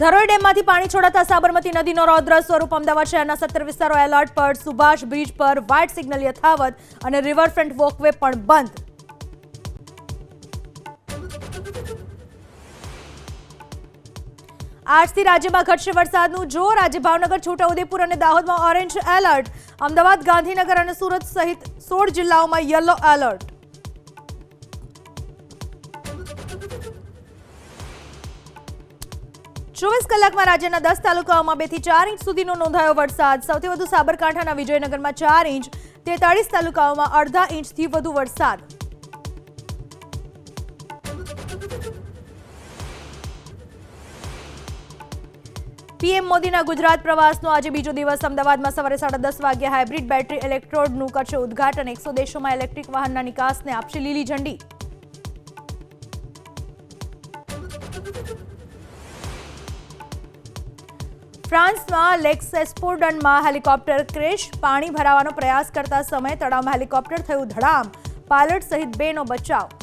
ધરોઈ ડેમમાંથી પાણી છોડાતા સાબરમતી નદીનો રૌદ્ર સ્વરૂપ. અમદાવાદ શહેરના 17 વિસ્તારો એલર્ટ પર. સુભાષ બ્રિજ પર વ્હાઇટ સિગ્નલ યથાવત અને રિવરફ્રન્ટ વોકવે પણ બંધ. આજથી રાજ્યમાં ઘટશે વરસાદનું જોર. આજે ભાવનગર, છોટાઉદેપુર અને દાહોદમાં ઓરેન્જ એલર્ટ. અમદાવાદ, ગાંધીનગર અને સુરત સહિત 16 જિલ્લાઓમાં યલો એલર્ટ. ચોવીસ કલાકમાં રાજ્યના 10 તાલુકાઓમાં 2 થી 4 ઇંચ સુધીનો નોંધાયો વરસાદ. સૌથી વધુ સાબરકાંઠાના વિજયનગરમાં 4 ઇંચ, 43 તાલુકાઓમાં અડધા ઇંચથી વધુ વરસાદ. પીએમ મોદીના ગુજરાત પ્રવાસનો આજે બીજો દિવસ. અમદાવાદમાં સવારે 10:30 વાગ્યે હાઇબ્રિડ બેટરી ઇલેક્ટ્રોડનું કરશે ઉદ્ઘાટન. 100 દેશોમાં ઇલેક્ટ્રિક વાહનના નિકાસને આપશે લીલી ઝંડી. ફ્રાન્સમાં લેક્સેસ્પોર્ડનમાં હેલિકોપ્ટર ક્રેશ. પાણી ભરાવાનો પ્રયાસ કરતા સમયે તળાવમાં હેલિકોપ્ટર થયું ધડામ. પાયલટ સહિત 2નો બચાવ.